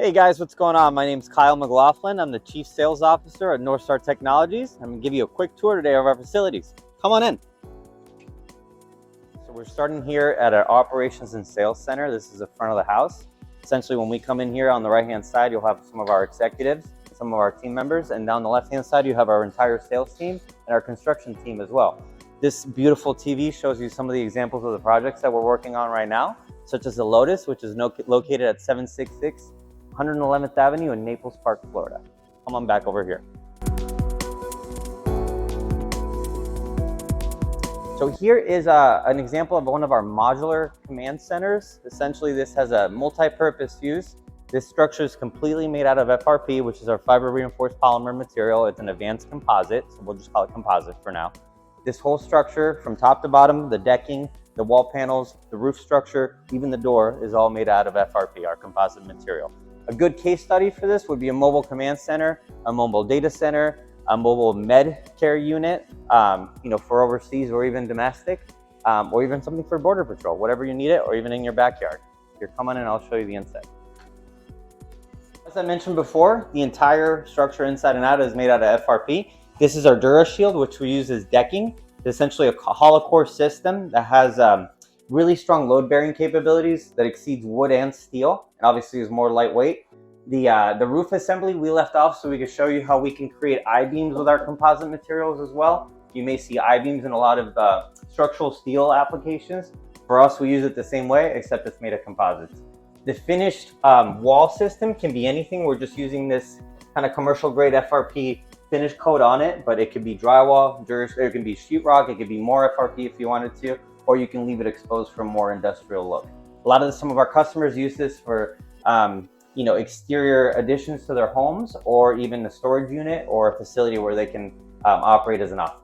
Hey guys, what's going on? My name is Kyle McLaughlin. I'm the Chief Sales Officer at Northstar Technologies. I'm going to give you a quick tour today of our facilities. Come on in. So we're starting here at our Operations and Sales Center. This is the front of the house. Essentially, when we come in here on the right-hand side, you'll have some of our executives, some of our team members, and down the left-hand side, you have our entire sales team and our construction team as well. This beautiful TV shows you some of the examples of the projects that we're working on right now, such as the Lotus, which is located at 766 111th Avenue in Naples Park, Florida. Come on back over here. So here is an example of one of our modular command centers. Essentially, this has a multi-purpose use. This structure is completely made out of FRP, which is our fiber reinforced polymer material. It's an advanced composite, so we'll just call it composite for now. This whole structure, from top to bottom, the decking, the wall panels, the roof structure, even the door is all made out of FRP, our composite material. A good case study for this would be a mobile command center, a mobile data center, a mobile med care unit, for overseas or even domestic, or even something for border patrol, whatever you need it, or even in your backyard. Here, come on in, I'll show you the inside. As I mentioned before, the entire structure inside and out is made out of FRP. This is our DuraShield, which we use as decking. It's essentially a hollow core system that has really strong load bearing capabilities that exceeds wood and steel, and obviously is more lightweight. The roof assembly we left off so we could show you how we can create I-beams with our composite materials as well. You may see I-beams in a lot of structural steel applications. For us, we use it the same way, except it's made of composites. The finished wall system can be anything. We're just using this kind of commercial grade FRP finish coat on it, but it could be drywall, it can be sheetrock, it could be more FRP if you wanted to, or you can leave it exposed for a more industrial look. Some of our customers use this for exterior additions to their homes, or even a storage unit or a facility where they can operate as an office.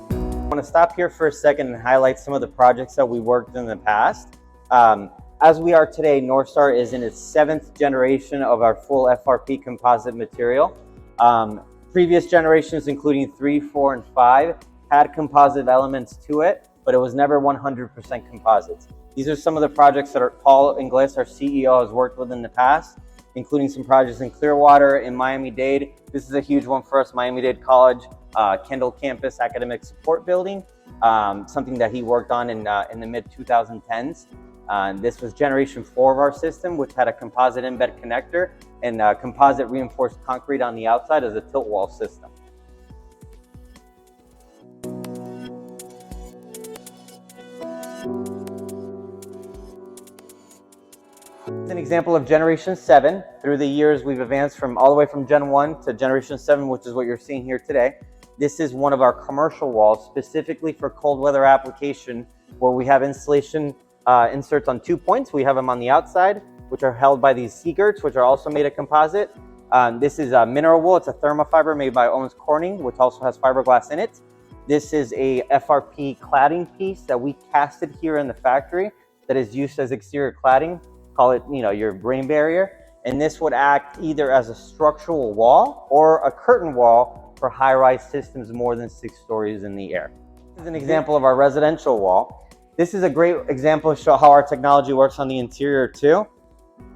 I want to stop here for a second and highlight some of the projects that we worked in the past. As we are today, Northstar is in its 7th generation of our full FRP composite material. Previous generations, including 3, 4, and 5, had composite elements to it, but it was never 100% composites. These are some of the projects that Paul Inglis, our CEO, has worked with in the past, including some projects in Clearwater, in Miami-Dade. This is a huge one for us, Miami-Dade College, Kendall Campus Academic Support Building, something that he worked on in the mid-2010s. This was generation 4 of our system, which had a composite embed connector and composite reinforced concrete on the outside as a tilt wall system. It's an example of generation 7. Through the years, we've advanced all the way from gen 1 to generation 7, which is what you're seeing here today. This is one of our commercial walls, specifically for cold weather application, where we have insulation inserts on 2 points. We have them on the outside, which are held by these C-girts, which are also made of composite. This is mineral wool. It's a thermofiber made by Owens Corning, which also has fiberglass in it. This is a FRP cladding piece that we casted here in the factory that is used as exterior cladding. Call it, your rain barrier. And this would act either as a structural wall or a curtain wall for high-rise systems more than 6 stories in the air. This is an example of our residential wall. This is a great example to show how our technology works on the interior too.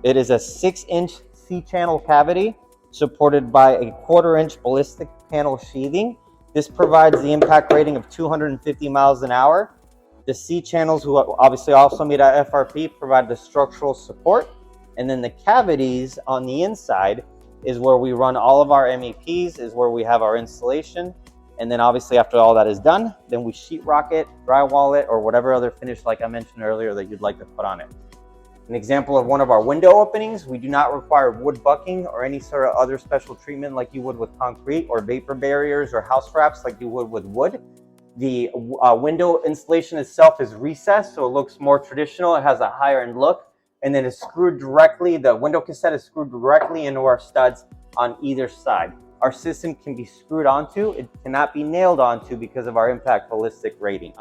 It is a 6-inch C-channel cavity supported by a 1/4-inch ballistic panel sheathing. This provides the impact rating of 250 miles an hour. The C-channels, who obviously also made out of FRP, provide the structural support. And then the cavities on the inside is where we run all of our MEPs, is where we have our installation. And then obviously after all that is done, then we sheetrock it, drywall it, or whatever other finish, like I mentioned earlier, that you'd like to put on it. An example of one of our window openings, we do not require wood bucking or any sort of other special treatment like you would with concrete, or vapor barriers or house wraps like you would with wood. The window installation itself is recessed, so it looks more traditional. It has a higher end look, and then it's screwed directly, the window cassette is screwed directly into our studs on either side. Our system can be screwed onto, it cannot be nailed onto because of our impact ballistic rating.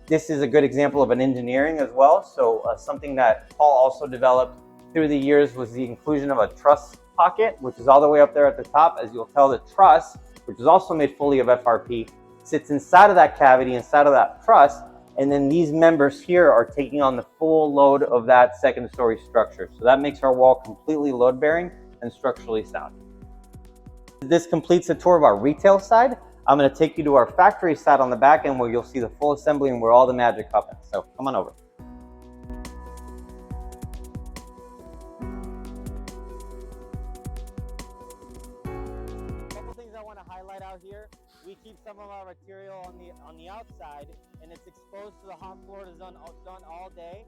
This is a good example of an engineering as well. So something that Paul also developed through the years was the inclusion of a truss pocket, which is all the way up there at the top. As you'll tell, the truss, which is also made fully of FRP, sits inside of that cavity, inside of that truss, And then these members here are taking on the full load of that second story structure. So that makes our wall completely load bearing and structurally sound. This completes the tour of our retail side. I'm going to take you to our factory side on the back end where you'll see the full assembly and where all the magic happens. So come on over. Couple things I want to highlight out here. We keep some of our material on the outside, and it's exposed to the hot Florida sun all day.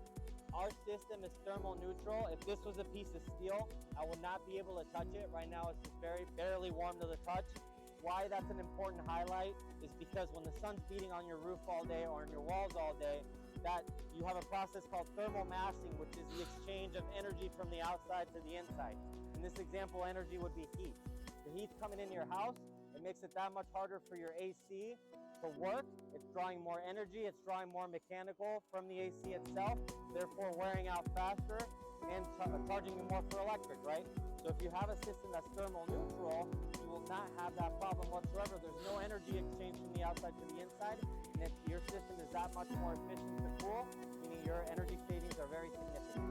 Our system is thermal neutral. If this was a piece of steel, I would not be able to touch it. Right now, it's just barely warm to the touch. Why that's an important highlight is because when the sun's beating on your roof all day or on your walls all day, that you have a process called thermal massing, which is the exchange of energy from the outside to the inside. In this example, energy would be heat. The heat's coming into your house. It makes it that much harder for your AC to work. It's drawing more energy. It's drawing more mechanical from the AC itself, therefore wearing out faster and charging you more for electric, right? So if you have a system that's thermal neutral, you will not have that problem whatsoever. There's no energy exchange from the outside to the inside. And if your system is that much more efficient to cool, meaning your energy savings are very significant.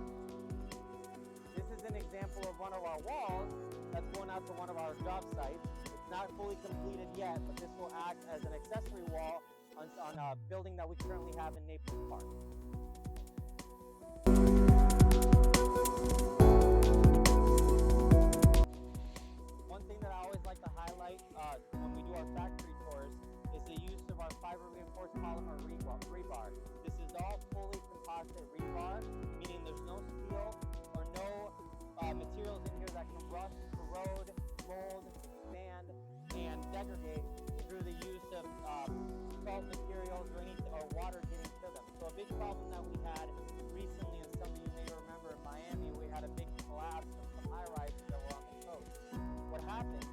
This is an example of one of our walls that's going out to one of our job sites. It's not fully completed yet, but this will act as an accessory wall on a building that we currently have in Naples Park. One thing that I always like to highlight when we do our factory tours is the use of our fiber reinforced polymer rebar. This is all fully composite rebar, meaning there's no steel or no materials in here that can rust, corrode, mold, expand, and degrade through the use of salt materials or water getting to them. So a big problem that we had recently, and some of you may remember in Miami, we had a big collapse of some high-rises that were on the coast. What happened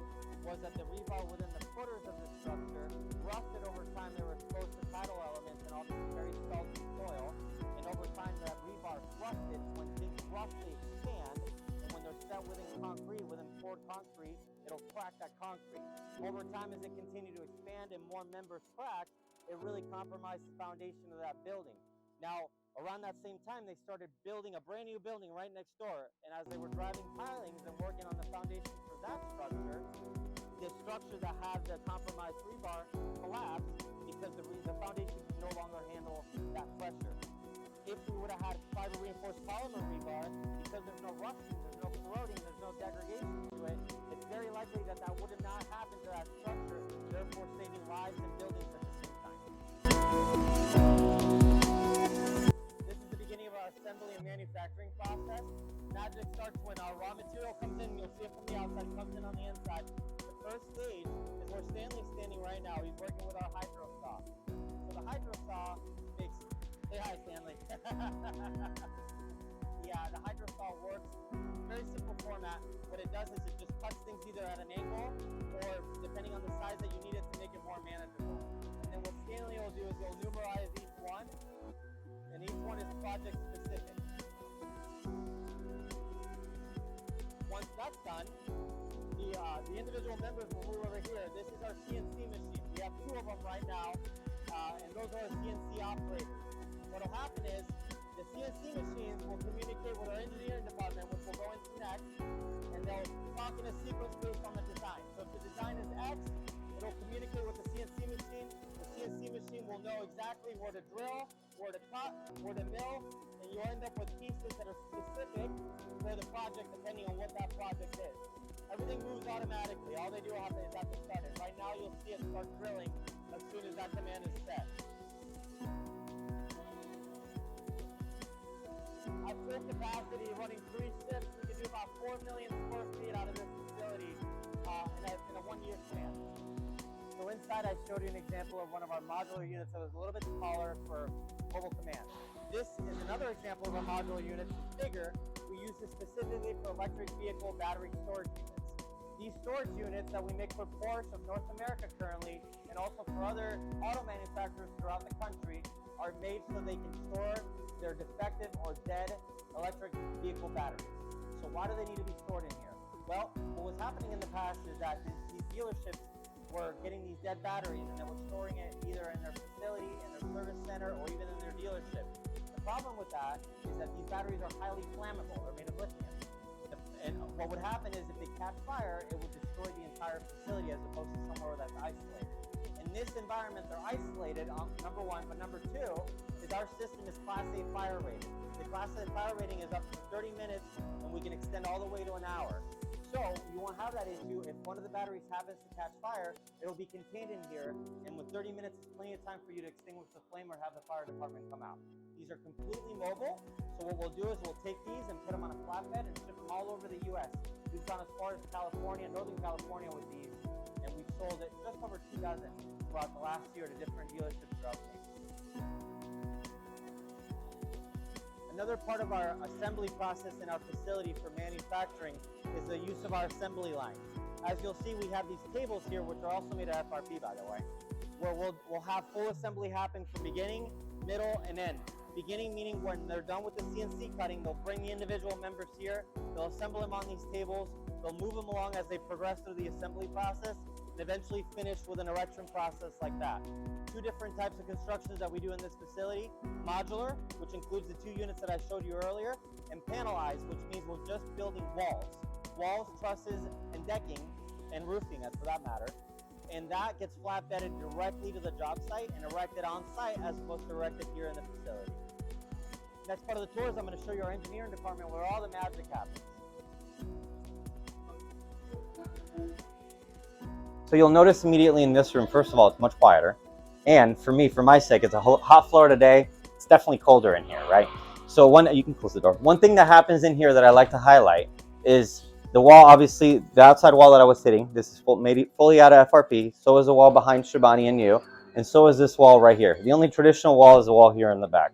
was that the rebar within the footers of the structure rusted over time. They were exposed to tidal elements and all this very salty soil, and over time that rebar rusted. When things roughly expand, and when they're set within concrete, within poured concrete, it'll crack that concrete. Over time, as it continued to expand and more members cracked, it really compromised the foundation of that building. Now, around that same time, they started building a brand new building right next door, and as they were driving pilings and working on the foundation for that structure, the structure that had the compromised rebar collapsed because the foundation could no longer handle that pressure. If we would have had fiber reinforced polymer rebar, because there's no rusting, there's no corroding, there's no degradation to it, it's very likely that that would have not happened to that structure, therefore saving lives and buildings at the same time. This is the beginning of our assembly and manufacturing process. Magic starts when our raw material comes in. You'll see it from the outside, comes in on the inside. The first stage is where Stanley's standing right now. He's working with our hydro saw. So the hydro saw makes... Say hi, Stanley. Yeah, the hydro saw works. Very simple format. What it does is it just cuts things either at an angle or depending on the size that you need it to make it more manageable. And then what Stanley will do is he'll numerize each one, and each one is project specific. Once that's done, the individual members will move over here. This is our CNC machine. We have two of them right now, and those are our CNC operators. What will happen is the CNC machines will communicate with our engineering department, which we'll go into next, and they'll talk in a sequence based on the design. So if the design is X, it'll communicate with the CNC machine. The CNC machine will know exactly where to drill, where to cut, where to mill, and you'll end up with pieces that are specific for the project depending on what that project is. Everything moves automatically. All they do is have to start it. Right now you'll see it start drilling as soon as that command is set. At full capacity, running 3 shifts, we can do about 4 million square feet out of this facility in a 1-year span. So inside, I showed you an example of one of our modular units that was a little bit smaller for mobile command. This is another example of a modular unit. It's bigger. We use this specifically for electric vehicle battery storage units. These storage units that we make for Porsche of North America currently, and also for other auto manufacturers throughout the country, are made so they can store their defective or dead electric vehicle batteries. So why do they need to be stored in here? Well, what was happening in the past is that these dealerships were getting these dead batteries and then we're storing it either in their facility, in their service center, or even in their dealership. The problem with that is that these batteries are highly flammable. They're made of lithium. And what would happen is if they catch fire, it would destroy the entire facility as opposed to somewhere that's isolated. In this environment, they're isolated, number one, but number two is our system is Class A fire rated. The Class A fire rating is up to 30 minutes, and we can extend all the way to an hour. So you won't have that issue. If one of the batteries happens to catch fire, it'll be contained in here, and with 30 minutes, it's plenty of time for you to extinguish the flame or have the fire department come out. These are completely mobile, so what we'll do is we'll take these and put them on a flatbed and ship them all over the U.S. We've gone as far as California, Northern California with these, and we've sold it just over 2 dozen throughout the last year to different dealerships throughout Texas. Another part of our assembly process in our facility for manufacturing is the use of our assembly line. As you'll see, we have these tables here, which are also made of FRP, by the way, where we'll have full assembly happen from beginning, middle, and end. Beginning meaning when they're done with the CNC cutting, they'll bring the individual members here, they'll assemble them on these tables, they'll move them along as they progress through the assembly process, and eventually finish with an erection process like that. 2 different types of constructions that we do in this facility: modular, which includes the 2 units that I showed you earlier, and panelized, which means we're just building walls, trusses, and decking, and roofing, for that matter. And that gets flatbedded directly to the job site and erected on site as opposed to erected here in the facility. Next part of the tour is I'm going to show you our engineering department where all the magic happens. So you'll notice immediately in this room, first of all, it's much quieter. And for me, for my sake, it's a hot Florida day. It's definitely colder in here, right? So you can close the door. One thing that happens in here that I like to highlight is the wall, obviously, the outside wall that I was sitting, this is made fully out of FRP. So is the wall behind Shabani and you. And so is this wall right here. The only traditional wall is the wall here in the back.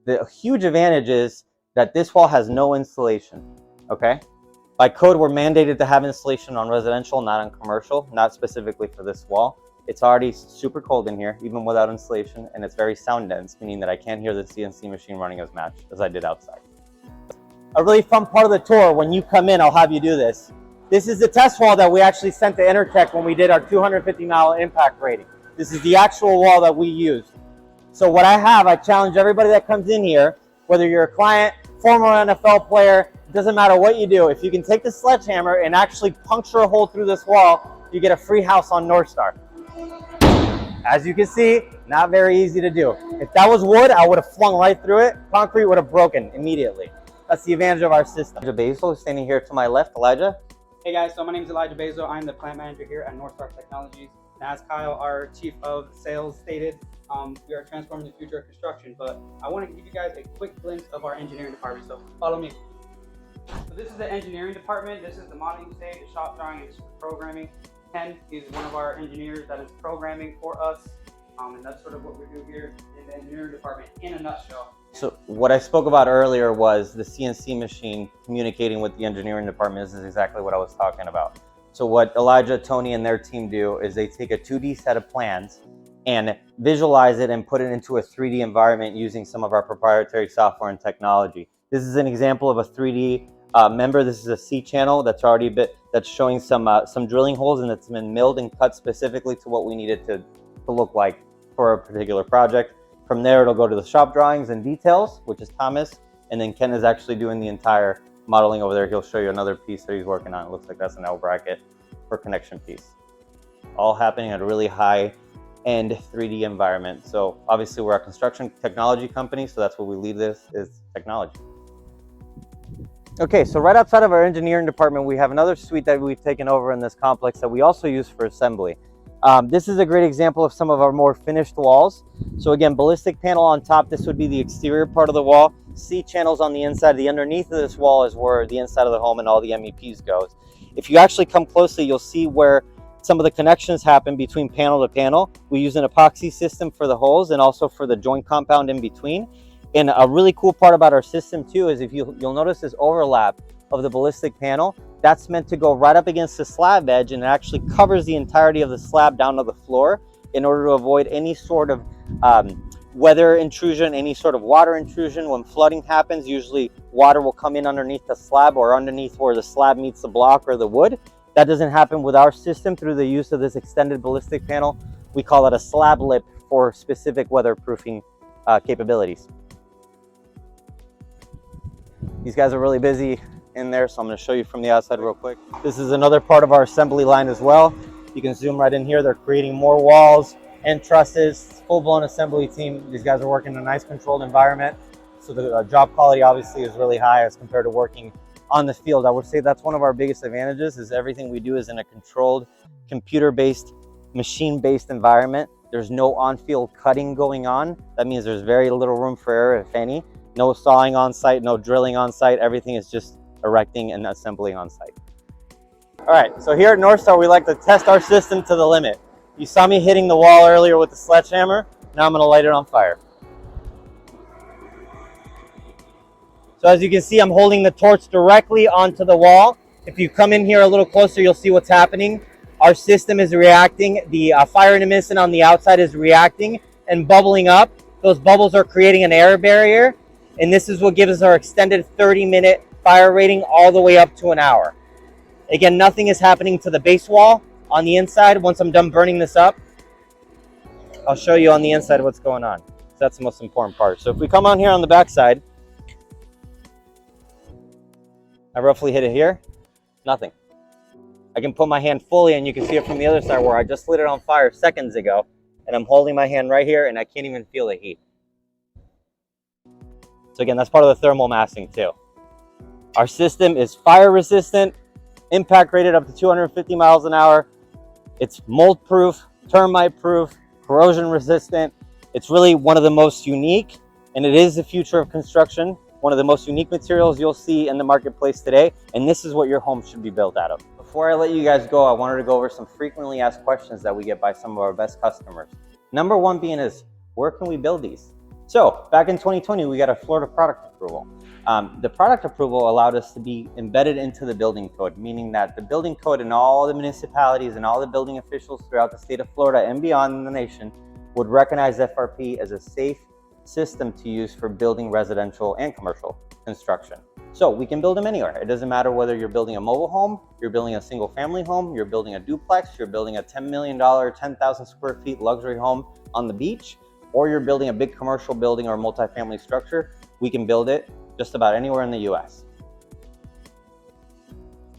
The huge advantage is that this wall has no insulation, okay? By code, we're mandated to have insulation on residential, not on commercial, not specifically for this wall. It's already super cold in here, even without insulation, and it's very sound dense, meaning that I can't hear the CNC machine running as much as I did outside. A really fun part of the tour, when you come in, I'll have you do this. This is the test wall that we actually sent to Intertech when we did our 250-mile impact rating. This is the actual wall that we used. So what I challenge everybody that comes in here, whether you're a client, former NFL player, it doesn't matter what you do. If you can take the sledgehammer and actually puncture a hole through this wall, you get a free house on Northstar. As you can see, not very easy to do. If that was wood, I would have flung right through it. Concrete would have broken immediately. That's the advantage of our system. Elijah Basil standing here to my left. Elijah. Hey guys, so my name is Elijah Basil. I'm the plant manager here at Northstar Technologies. And as Kyle, our chief of sales, stated, we are transforming the future of construction. But I want to give you guys a quick glimpse of our engineering department. So follow me. So this is the engineering department. This is the modeling stage, the shop drawing, and programming. Ken is one of our engineers that is programming for us. And that's sort of what we do here in the engineering department in a nutshell. So what I spoke about earlier was the CNC machine communicating with the engineering department. This is exactly what I was talking about. So what Elijah, Tony, and their team do is they take a 2D set of plans and visualize it and put it into a 3D environment using some of our proprietary software and technology. This is an example of a 3D member. This is a C channel that's already that's showing some drilling holes, and it's been milled and cut specifically to what we needed to look like for a particular project. From there, it'll go to the shop drawings and details, which is Thomas, and then Ken is actually doing the entire modeling over there. He'll show you another piece that he's working on. It looks like that's an L bracket for connection piece. All happening at a really high-end 3D environment. So obviously we're a construction technology company, so that's what we lead this is technology. Okay, so right outside of our engineering department, we have another suite that we've taken over in this complex that we also use for assembly. This is a great example of some of our more finished walls. So again, ballistic panel on top, this would be the exterior part of the wall. C channels on the inside. The underneath of this wall is where the inside of the home and all the MEPs goes. If you actually come closely, you'll see where some of the connections happen between panel to panel. We use an epoxy system for the holes and also for the joint compound in between. And a really cool part about our system too is if you'll notice this overlap of the ballistic panel, that's meant to go right up against the slab edge, and it actually covers the entirety of the slab down to the floor in order to avoid any sort of weather intrusion, any sort of water intrusion. When flooding happens, usually water will come in underneath the slab or underneath where the slab meets the block or the wood. That doesn't happen with our system through the use of this extended ballistic panel. We call it a slab lip for specific weatherproofing capabilities. These guys are really busy in there, so I'm going to show you from the outside real quick. This is another part of our assembly line as well. You can zoom right in here. They're creating more walls and trusses. Full-blown assembly team. These guys are working in a nice controlled environment, so the job quality obviously is really high as compared to working on the field. I would say that's one of our biggest advantages, is everything we do is in a controlled, computer-based, machine-based environment. There's no on-field cutting going on. That means there's very little room for error, if any. No sawing on site, no drilling on site. Everything is just erecting and assembling on site. All right, so here at Northstar, we like to test our system to the limit. You saw me hitting the wall earlier with the sledgehammer. Now I'm gonna light it on fire. So as you can see, I'm holding the torch directly onto the wall. If you come in here a little closer, you'll see what's happening. Our system is reacting. The fire emission on the outside is reacting and bubbling up. Those bubbles are creating an air barrier, and this is what gives us our extended 30-minute fire rating all the way up to an hour. Again, nothing is happening to the base wall on the inside. Once I'm done burning this up, I'll show you on the inside what's going on. So that's the most important part. So if we come on here on the back side, I roughly hit it here, nothing. I can put my hand fully, and you can see it from the other side where I just lit it on fire seconds ago, and I'm holding my hand right here and I can't even feel the heat. So again, that's part of the thermal massing too. Our system is fire resistant, impact rated up to 250 miles an hour. It's mold proof, termite proof, corrosion resistant. It's really one of the most unique, and it is the future of construction. One of the most unique materials you'll see in the marketplace today, and this is what your home should be built out of. Before I let you guys go, I wanted to go over some frequently asked questions that we get by some of our best customers. Number one being is, where can we build these? So back in 2020, we got a Florida product approval. The product approval allowed us to be embedded into the building code, meaning that the building code and all the municipalities and all the building officials throughout the state of Florida and beyond in the nation would recognize FRP as a safe system to use for building residential and commercial construction. So we can build them anywhere. It doesn't matter whether you're building a mobile home, you're building a single family home, you're building a duplex, you're building a $10 million, 10,000 square feet luxury home on the beach, or you're building a big commercial building or multifamily structure. We can build it just about anywhere in the US.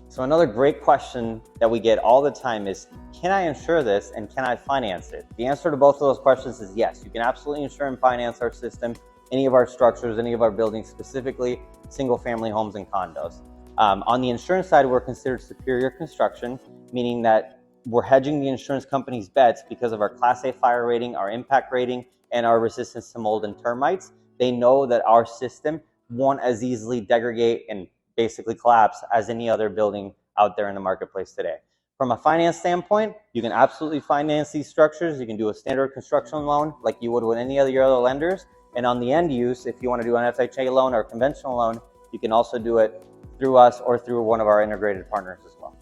So another great question that we get all the time is, can I insure this and can I finance it? The answer to both of those questions is yes. You can absolutely insure and finance our system, any of our structures, any of our buildings, specifically single family homes and condos. On the insurance side, we're considered superior construction, meaning that we're hedging the insurance company's bets because of our Class A fire rating, our impact rating, and our resistance to mold and termites. They know that our system won't as easily degrade and basically collapse as any other building out there in the marketplace today. From a finance standpoint, you can absolutely finance these structures. You can do a standard construction loan like you would with any of your other lenders. And on the end use, if you want to do an FHA loan or a conventional loan, you can also do it through us or through one of our integrated partners as well.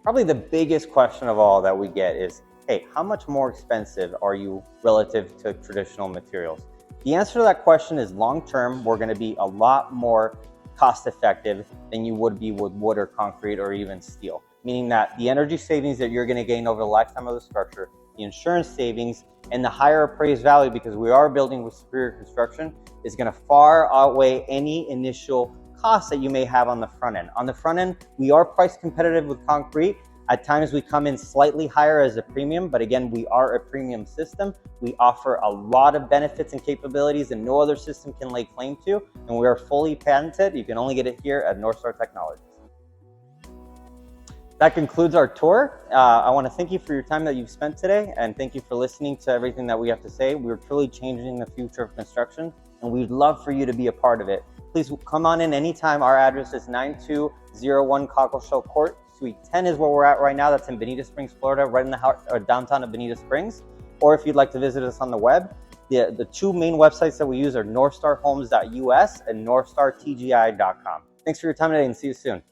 Probably the biggest question of all that we get is, hey, how much more expensive are you relative to traditional materials? The answer to that question is long-term, we're going to be a lot more cost-effective than you would be with wood or concrete or even steel. Meaning that the energy savings that you're going to gain over the lifetime of the structure, the insurance savings, and the higher appraised value, because we are building with superior construction, is going to far outweigh any initial costs that you may have on the front end. On the front end, we are price competitive with concrete. At times we come in slightly higher as a premium, but again, we are a premium system. We offer a lot of benefits and capabilities that no other system can lay claim to, and we are fully patented. You can only get it here at Northstar Technologies. That concludes our tour. I want to thank you for your time that you've spent today, and thank you for listening to everything that we have to say. We're truly changing the future of construction, and we'd love for you to be a part of it. Please come on in anytime. Our address is 9201 Cockleshell Court. Suite 10 is where we're at right now. That's in Bonita Springs, Florida, right in the heart, or downtown of Bonita Springs. Or if you'd like to visit us on the web, the two main websites that we use are northstarhomes.us and northstartgi.com. Thanks for your time today and see you soon.